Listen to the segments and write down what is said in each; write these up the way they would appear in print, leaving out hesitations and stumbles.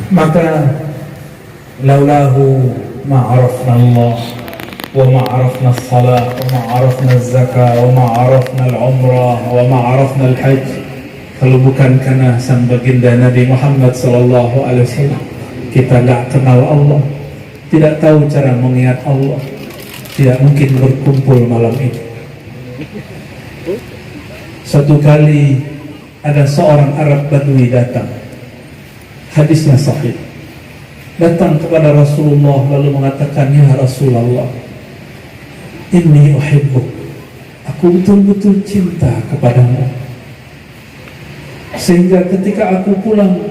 Maka laulahu ma'arafna Allah wa ma'arafna as-salah wa ma'arafna az-zakah wa ma'arafna al-umrah wa ma'arafna al-hajj. Kalau bukan karena sang baginda Nabi Muhammad sallallahu alaihi wasallam, kita enggak kenal Allah, tidak tahu cara mengingat Allah, tidak mungkin berkumpul malam ini. Suatu kali ada seorang Arab Badui datang, hadisnya sahih, datang kepada Rasulullah lalu mengatakan, ya Rasulullah, inni uhibbuk, aku betul-betul cinta kepadamu, sehingga ketika aku pulang,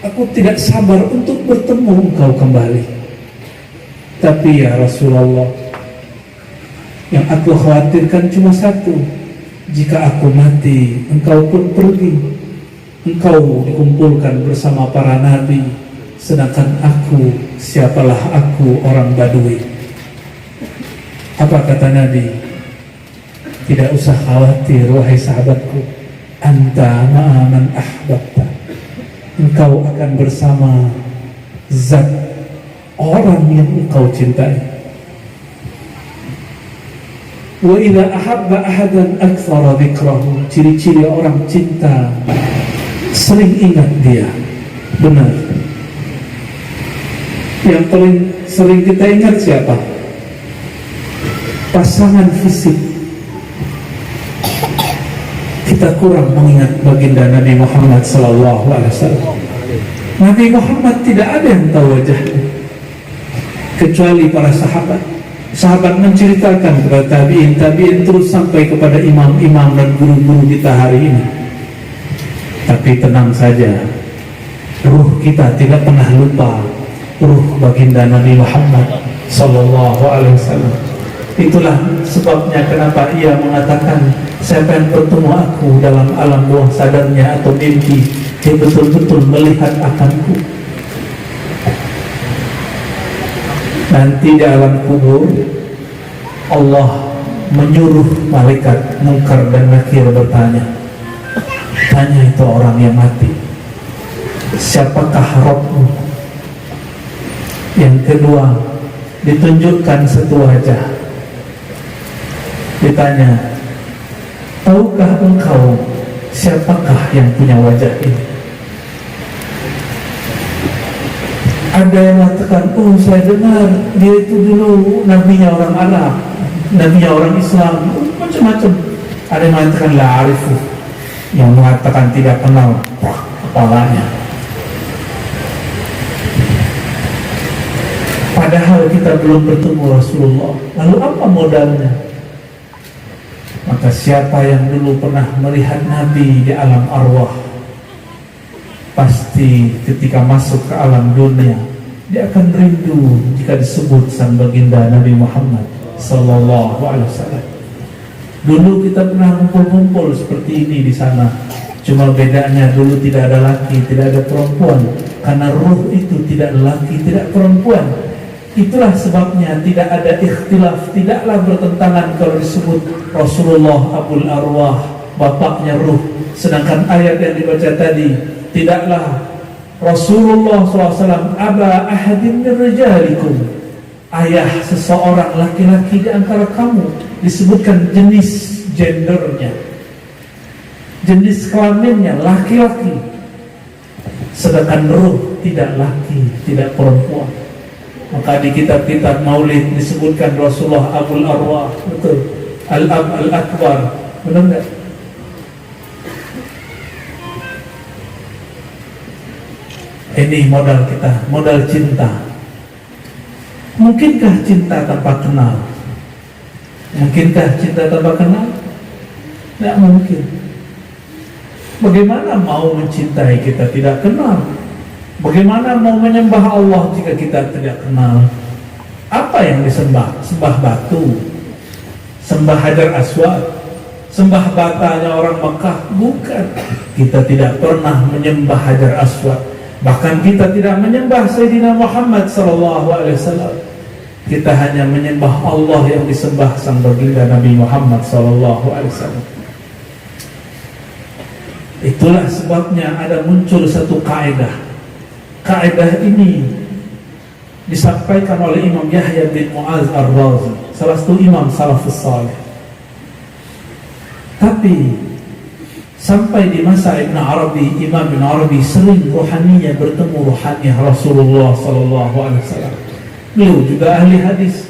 aku tidak sabar untuk bertemu engkau kembali. Tapi ya Rasulullah, yang aku khawatirkan cuma satu, jika aku mati, engkau pun pergi, engkau dikumpulkan bersama para nabi, sedangkan aku, siapalah aku, orang Badui. Apa kata Nabi? Tidak usah khawatir wahai sahabatku, anta ma'aman ahbabta, engkau akan bersama zat orang yang engkau cintai. Wa idza ahabba ahadan aktsara dzikrahu, ciri-ciri orang cinta sering ingat dia. Benar. Yang paling sering kita ingat siapa? Pasangan fisik. Kita kurang mengingat baginda Nabi Muhammad sallallahu alaihi wasallam. Nabi Muhammad tidak ada yang tahu wajahnya kecuali para sahabat. Sahabat menceritakan kepada tabi'in, tabi'in terus sampai kepada imam-imam dan guru-guru kita hari ini. Tapi tenang saja, ruh kita tidak pernah lupa ruh baginda Nabi Muhammad sallallahu alaihi wasallam. Itulah sebabnya kenapa ia mengatakan, siapa yang bertemu aku dalam alam bawah sadarnya atau mimpi, dia betul-betul melihat akanku. Nanti di alam kubur Allah menyuruh malaikat Munkar dan Nakir bertanya, tanya itu orang yang mati, siapakah Rabbmu? Yang kedua, ditunjukkan satu wajah, ditanya, tahukah engkau siapakah yang punya wajah ini? Ada yang mengatakan, oh saya dengar dia itu dulu nabinya orang Arab, nabinya orang Islam, macam-macam. Ada yang mengatakan la arifu, yang mengatakan tidak kenal kepalanya. Padahal kita belum bertemu Rasulullah. Lalu apa modalnya? Maka siapa yang dulu pernah melihat Nabi di alam arwah, pasti ketika masuk ke alam dunia dia akan rindu jika disebut sang baginda Nabi Muhammad sallallahu alaihi wasallam. Dulu kita pernah kumpul-kumpul seperti ini di sana. Cuma bedanya dulu tidak ada laki, tidak ada perempuan, karena ruh itu tidak laki, tidak perempuan. Itulah sebabnya tidak ada ikhtilaf, tidaklah bertentangan kalau disebut Rasulullah Abul Arwah, bapaknya ruh. Sedangkan ayat yang dibaca tadi, tidaklah Rasulullah SAW aba ahadin min rijalikum, ayah seseorang laki-laki di antara kamu. Disebutkan jenis gendernya, jenis kelaminnya laki-laki. Sedangkan ruh tidak laki, tidak perempuan. Maka di kitab-kitab maulid disebutkan Rasulullah Abul Arwah, betul, Al-Ab Al-Akbar, benar enggak? Ini modal kita, modal cinta. Mungkinkah cinta tanpa kenal? Mungkinkah cinta tanpa kenal? Tidak mungkin. Bagaimana mau mencintai kita tidak kenal? Bagaimana mau menyembah Allah jika kita tidak kenal? Apa yang disembah? Sembah batu, sembah Hajar Aswad, sembah batanya orang Mekah? Bukan. Kita tidak pernah menyembah Hajar Aswad. Bahkan kita tidak menyembah Sayyidina Muhammad SAW. Kita hanya menyembah Allah yang disembah sang baginda Nabi Muhammad SAW. Itulah sebabnya ada muncul satu kaidah. Kaidah ini disampaikan oleh Imam Yahya bin Mu'az Ar-Razi, salah satu imam salafus salih. Tapi sampai di masa Ibn Arabi, Imam Ibn Arabi sering rohaninya bertemu rohaniah Rasulullah sallallahu alaihi wasallam. Beliau juga ahli hadis.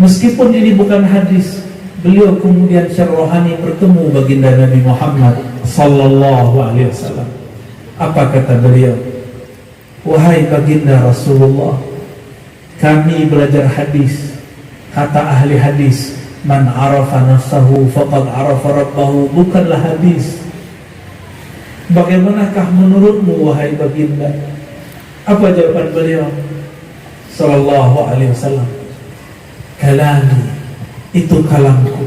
Meskipun ini bukan hadis, beliau kemudian secara rohani bertemu baginda Nabi Muhammad sallallahu alaihi wasallam. Apa kata beliau? Wahai baginda Rasulullah, kami belajar hadis. Kata ahli hadis, man arafa nafsahu faqad arafa rabbahu, bukanlah hadis. Bagaimanakah menurutmu wahai baginda? Apa jawaban beliau sallallahu alaihi wasallam? Kalami, itu kalamku.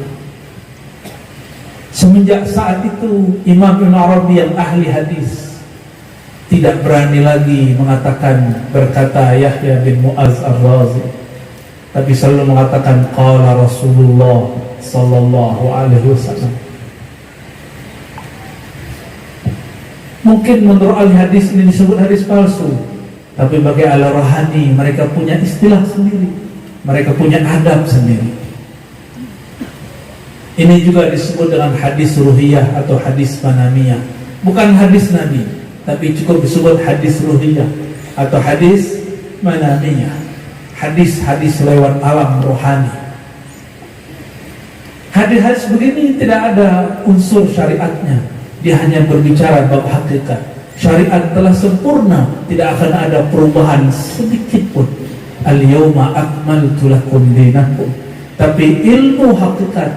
Semenjak saat itu Imam Ibn Arabi yang ahli hadis tidak berani lagi berkata Yahya bin Mu'az Ar-Razi, tapi selalu mengatakan qala Rasulullah sallallahu alaihi wasallam. Mungkin menurut ahli hadis ini disebut hadis palsu, tapi bagi ahli rohani mereka punya istilah sendiri, mereka punya adab sendiri. Ini juga disebut dengan hadis ruhiyah atau hadis manamiyah. Bukan hadis Nabi, tapi cukup disebut hadis ruhiyah atau hadis manamiyah. Hadis-hadis lewat alam rohani. Hadis-hadis begini tidak ada unsur syariatnya. Dia hanya berbicara bab hakikat. Syariat telah sempurna, tidak akan ada perubahan sedikit pun. Al-yawma akmaltu lakum dinakum. Tapi ilmu hakikat,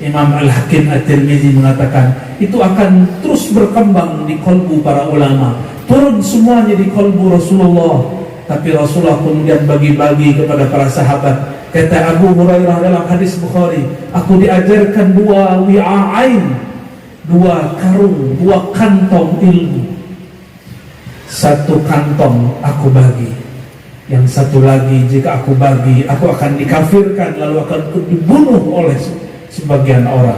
Imam Al-Hakim At-Tirmizi mengatakan itu akan terus berkembang di kolbu para ulama, turun semuanya di kolbu Rasulullah. Tapi Rasulullah kemudian bagi-bagi kepada para sahabat. Kata Abu Hurairah dalam hadis Bukhari, aku diajarkan dua wi'a'ain, dua karung, dua kantong ilmu. Satu kantong aku bagi, yang satu lagi jika aku bagi, aku akan dikafirkan lalu akan dibunuh oleh sebagian orang.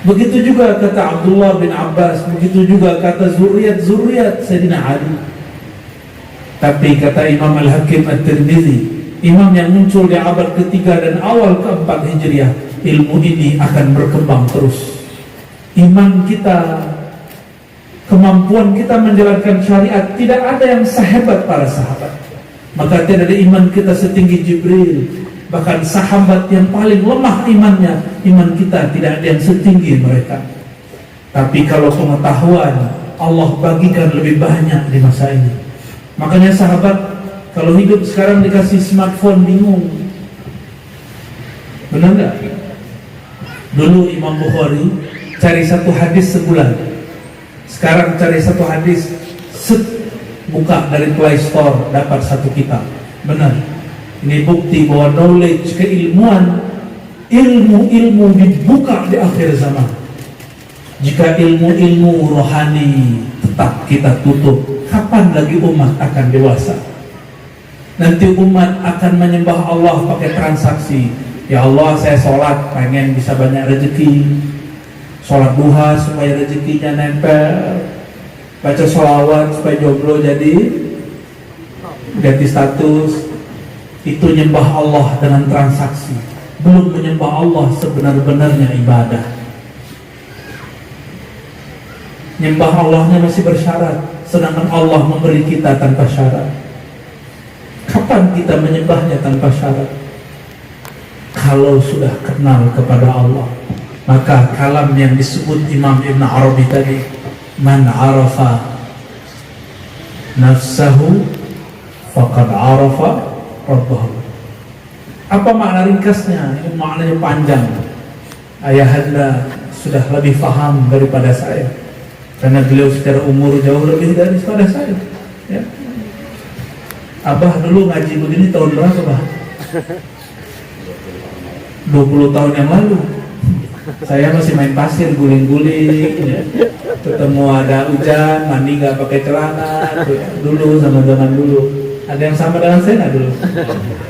Begitu juga kata Abdullah bin Abbas, begitu juga kata zuriat Sayyidina Ali. Tapi kata Imam Al-Hakim At-Tirmizi, imam yang muncul di abad ketiga dan awal keempat Hijriah, ilmu ini akan berkembang terus. Iman kita, kemampuan kita menjalankan syariat tidak ada yang sehebat para sahabat. Maka tidak ada iman kita setinggi Jibril. Bahkan sahabat yang paling lemah imannya, iman kita tidak ada yang setinggi mereka. Tapi kalau pengetahuan, Allah bagikan lebih banyak di masa ini. Makanya sahabat kalau hidup sekarang dikasih smartphone bingung. Benar gak? Dulu Imam Bukhari cari satu hadis sebulan. Sekarang cari satu hadis, buka dari Play Store dapat satu kitab. Benar. Ini bukti bahwa knowledge, keilmuan, ilmu dibuka di akhir zaman. Jika ilmu rohani tetap kita tutup, kapan lagi umat akan dewasa? Nanti umat akan menyembah Allah pakai transaksi. Ya Allah, saya sholat pengen bisa banyak rezeki, sholat duha supaya rezekinya nempel, baca sholawat supaya jomblo jadi ganti status. Itu nyembah Allah dengan transaksi, belum menyembah Allah sebenar-benarnya ibadah. Nyembah Allahnya masih bersyarat, sedangkan Allah memberi kita tanpa syarat. Kapan kita menyembahnya tanpa syarat? Kalau sudah kenal kepada Allah. Maka kalam yang disebut Imam Ibn Arabi tadi, man arafa nafsahu faqad arafa Rabbahu. Apa makna ringkasnya? Ini maknanya panjang. Ayahanda sudah lebih paham daripada saya, karena beliau secara umur jauh lebih daripada saya. Ya. Abah dulu ngaji begini tahun berapa, Bah? 20 tahun yang lalu. Saya masih main pasir, guling-guling, ya. Ketemu ada hujan, mandi nggak pakai celana, ya. Dulu zaman dulu. Ada yang sama dengan saya nggak dulu?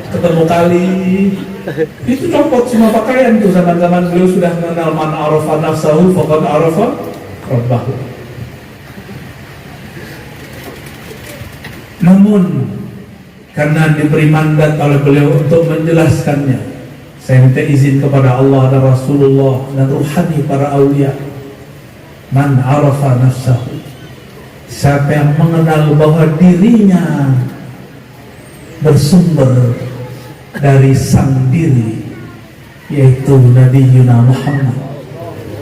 Ketemu kali, itu copot semua pakaian tuh. Zaman beliau sudah mengenal man arafa nafsahu faqad arafa rabbahu. Namun karena diberi mandat oleh beliau untuk menjelaskannya, saya minta izin kepada Allah dan Rasulullah dan ruhani para awliya. Man arafa nafsahu, siapa yang mengenal bahwa dirinya bersumber dari sang diri, yaitu Nabi Yuna Muhammad,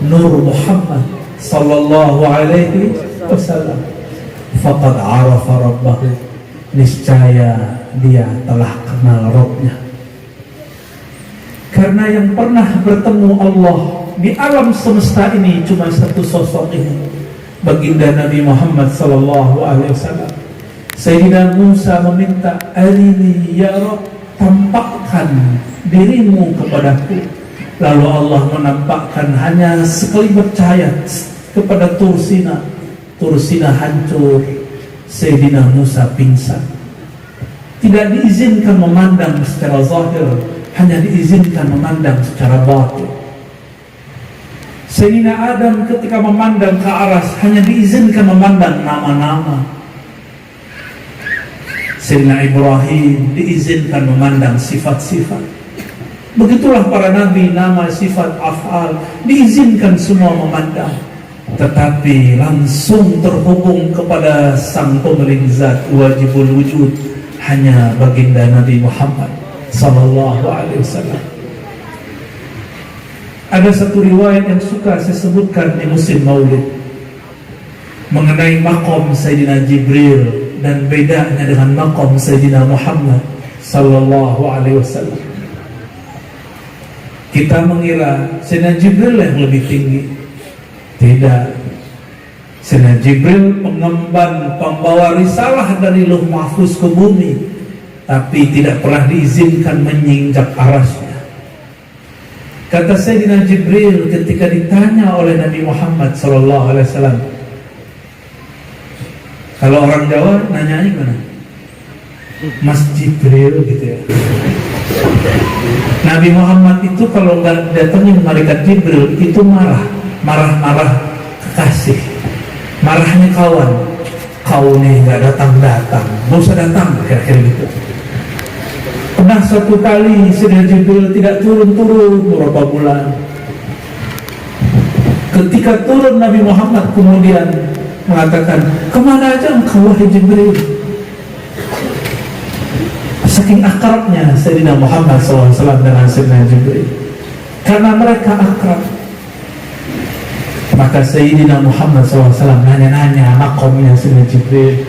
Nur Muhammad sallallahu alaihi wasallam, faqad arafa rabbahu, niscaya dia telah kenal Rabbnya. Karena yang pernah bertemu Allah di alam semesta ini cuma satu sosok ini, baginda Nabi Muhammad sallallahu alaihi wasallam. Sayyidina Musa meminta, arini ya Rabb, tampakkan dirimu kepadaku. Lalu Allah menampakkan hanya sekelibat cahaya kepada Tur Sina. Tur Sina hancur, Sayyidina Musa pingsan. Tidak diizinkan memandang secara zahir, hanya diizinkan memandang secara batin. Sayyidina Adam ketika memandang ke aras hanya diizinkan memandang nama-nama. Sayyidina Ibrahim diizinkan memandang sifat-sifat. Begitulah para nabi, nama, sifat, af'al diizinkan semua memandang. Tetapi langsung terhubung kepada sang pemilik zat wajibul wujud hanya baginda Nabi Muhammad sallallahu alaihi wasallam. Ada satu riwayat yang suka saya sebutkan di musim Maulid mengenai maqam Sayyidina Jibril dan bedanya dengan maqam Sayyidina Muhammad sallallahu alaihi wasallam. Kita mengira Sayyidina Jibril yang lebih tinggi. Tidak. Sayyidina Jibril pengemban, pembawa risalah dari Lauh Mahfuz ke bumi, tapi tidak pernah diizinkan menginjak arasnya. Kata Sayyidina Jibril ketika ditanya oleh Nabi Muhammad sallallahu alaihi wasallam, kalau orang Jawa nanyanya gimana? Mas Jibril gitu ya. Nabi Muhammad itu kalau nggak datengin malaikat Jibril itu marah kekasih, marahnya kawan. Kau nih nggak datang, gak usah datang, kira-kira gitu. Pernah suatu kali Sayyidina Jibril tidak turun beberapa bulan. Ketika turun Nabi Muhammad kemudian mengatakan, kemana aja engkau wahai Jibril? Saking akrabnya Sayyidina Muhammad SAW dengan Sayyidina Jibril, karena mereka akrab, maka Sayyidina Muhammad SAW nanya-nanya makomnya Sayyidina Jibril.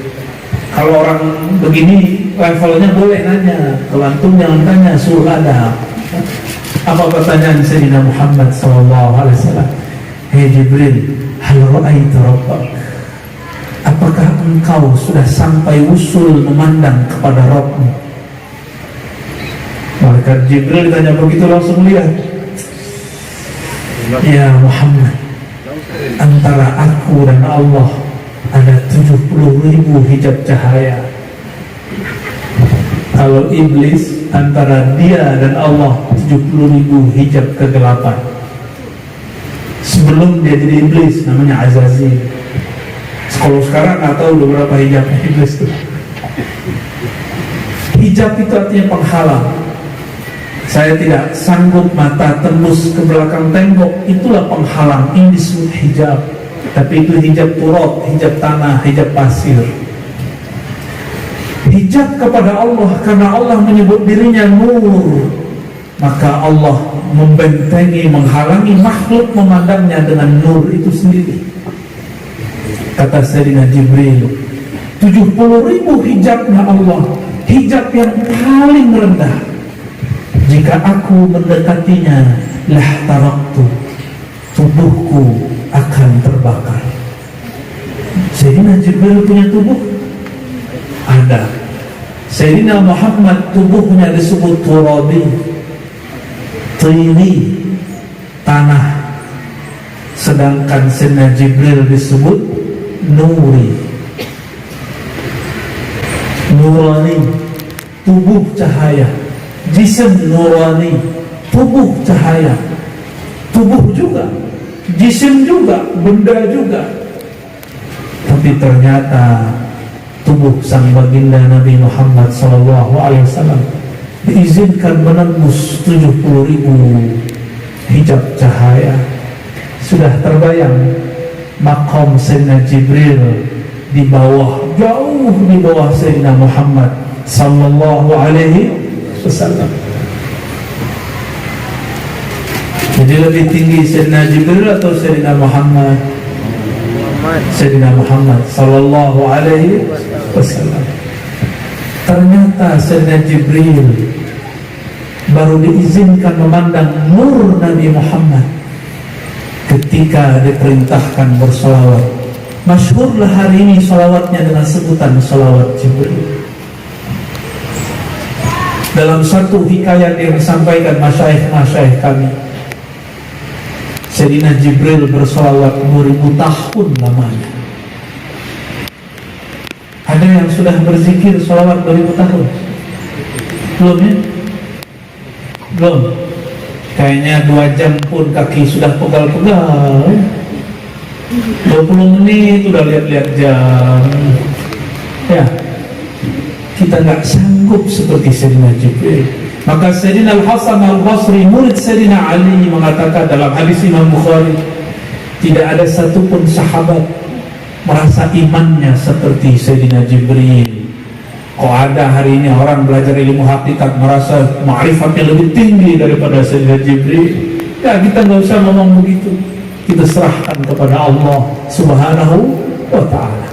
Kalau orang begini levelnya boleh nanya, kalau antum jangan tanya, suruh ada. Apa pertanyaan Sayyidina Muhammad SAW? Hei Jibril, hal ra'aita rabbak, apakah engkau sudah sampai usul memandang kepada Rabbmu? Malaikat Jibril ditanya begitu langsung lihat, ya Muhammad, antara aku dan Allah ada 70.000 hijab cahaya. Kalau iblis, antara dia dan Allah 70.000 hijab kegelapan. Sebelum dia jadi iblis namanya Azazil. Kalau sekarang nggak tahu berapa hijabnya iblis itu. Hijab itu artinya penghalang. Saya tidak sanggup mata tembus ke belakang tembok, itulah penghalang, ini disebut hijab. Tapi itu hijab turab, hijab tanah, hijab pasir. Hijab kepada Allah, karena Allah menyebut dirinya nur, maka Allah membentengi, menghalangi makhluk memandangnya dengan nur itu sendiri. Kata Sayyidina Jibril, 70.000 hijabnya Allah, hijab yang paling rendah. Jika aku mendekatinya, lah taraktu, tubuhku akan terbakar. Sayyidina Jibril punya tubuh? Ada. Sayyidina Muhammad tubuhnya disebut turabi, tini, tanah. Sedangkan Sayyidina Jibril disebut nuri, nurani, tubuh cahaya. Jisim nurani, tubuh cahaya, tubuh juga, jisim juga, benda juga. Tapi ternyata tubuh sang baginda Nabi Muhammad SAW diizinkan menembus 70.000 hijab cahaya. Sudah terbayang maqam Sayyidina Jibril di bawah, jauh di bawah Sayyidina Muhammad sallallahu alaihi wasallam. Jadi lebih tinggi Sayyidina Jibril atau Sayyidina Muhammad? Sayyidina Muhammad sallallahu alaihi wasallam. Ternyata Sayyidina Jibril baru diizinkan memandang nur Nabi Muhammad ketika diperintahkan bersolawat. Masyhurlah hari ini solawatnya dengan sebutan solawat Jibril. Dalam satu hikayat yang disampaikan masyayikh kami, Sayyidina Jibril bersolawat 2000 tahun lamanya. Ada yang sudah berzikir solawat 2000 tahun? Belum ya? Belum. Kayaknya 2 jam pun kaki sudah pegal-pegal. 20 menit udah lihat-lihat jam. Ya, kita nggak sanggup seperti Sayyidina Jibril. Maka Sayyidina Al-Hasan Al-Basri, murid Sayyidina Ali, mengatakan dalam hadis Imam Bukhari, tidak ada satupun sahabat merasa imannya seperti Sayyidina Jibril. Kok ada hari ini orang belajar ilmu hakikat merasa ma'rifatnya lebih tinggi daripada Sayyidina Jibril? Ya, kita nggak usah ngomong begitu. Kita serahkan kepada Allah Subhanahu wa ta'ala.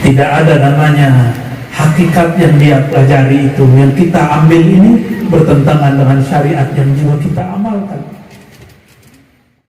Tidak ada namanya hakikat yang dia pelajari itu, yang kita ambil ini bertentangan dengan syariat yang juga kita amalkan.